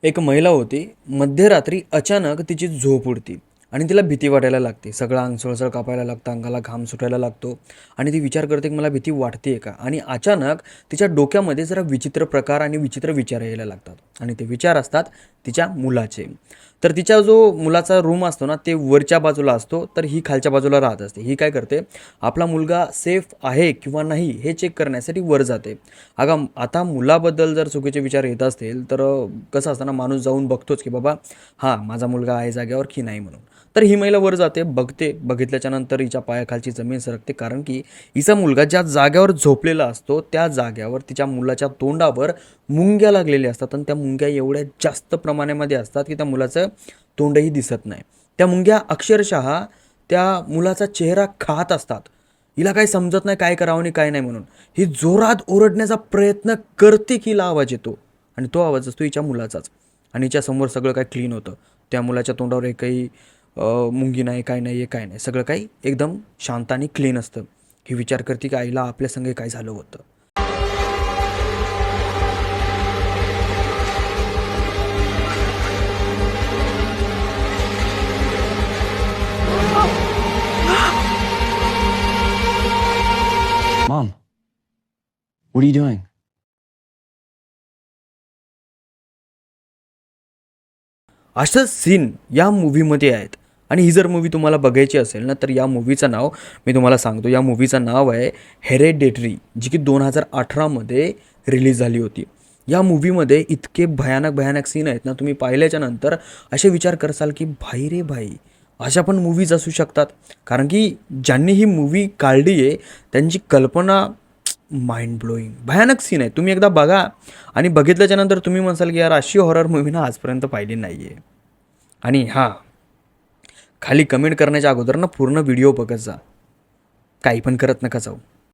एक महिला होती. मध्यरात्री अचानक तिची झोप उडती आणि तिला भीती वाटायला लागते. सगळं अंग सळसळ कापायला लागतं, अंगाला घाम सुटायला लागतो आणि ती विचार करते की मला भीती वाटते का? आणि अचानक तिच्या डोक्यामध्ये जरा विचित्र प्रकार आणि विचित्र विचार यायला लागतात आणि ते विचार असतात तिच्या मुलाचे. तर तिच्या जो मुलाचा रूम असतो ना, ते वरच्या बाजूला असतो, तर ही खालच्या बाजूला राहत असते. ही काय करते, आपला मुलगा सेफ आहे किंवा नाही हे चेक करण्यासाठी वर जाते. आता मुलाबद्दल जर चुकीचे विचार येत असतील तर कसं असतं ना, माणूस जाऊन बघतोच की बाबा हां, माझा मुलगा आहे जागेवर की नाही म्हणून. तर ही महिला वर जाते, बघते. बघितल्याच्या नंतर हिच्या पायाखालची जमीन सरकते, कारण की हिचा मुलगा ज्या जागेवर झोपलेला असतो त्या जागेवर तिच्या मुलाच्या तोंडावर मुंग्या लागलेल्या असतात आणि त्या मुंग्या एवढ्या जास्त प्रमाणामध्ये असतात की त्या मुलाचं तोंडही दिसत नाही. त्या मुंग्या अक्षरशः त्या मुलाचा चेहरा खात असतात. हिला काही समजत नाही काय करावं आणि काय नाही म्हणून. ही जोरात ओरडण्याचा प्रयत्न करते की हिला आवाज येतो आणि तो आवाज असतो हिच्या मुलाचाच. आणि हिच्या समोर सगळं काय क्लीन होतं. त्या मुलाच्या तोंडावर एकही मुंगी नाही, काय नाही, काय नाही. सगळं काही एकदम शांत आणि क्लीन असतं. ही विचार करते की आईला आपल्या संग काय झालं होतं. Mom, what are you doing? असं सीन या मूव्हीमध्ये आहेत. आणि ही जर मूव्ही तुम्हाला बघायची असेल ना, तर या मूव्हीचं नाव मी तुम्हाला सांगतो. या मूव्हीचं नाव आहे हेरेडेटरी, जी की 2018मध्ये रिलीज झाली होती. या मूव्हीमध्ये इतके भयानक भयानक सीन आहेत ना, तुम्ही पाहिल्याच्या नंतर असे विचार करसाल की भाई रे भाई, अशा पण मूव्हीज असू शकतात. कारण की ज्यांनी ही मूव्ही काढली आहे त्यांची कल्पना माइंड ब्लोईंग भयानक सीन आहे. तुम्ही एकदा बघा आणि बघितल्याच्या नंतर तुम्ही म्हणसाल की यार अशी हॉरर मूव्ही ना आजपर्यंत पाहिली नाही आहे. आणि हां, खाली कमेंट करण्याच्या अगोदर ना पूर्ण व्हिडिओ बघत जा. काही पण करत नका जाऊ.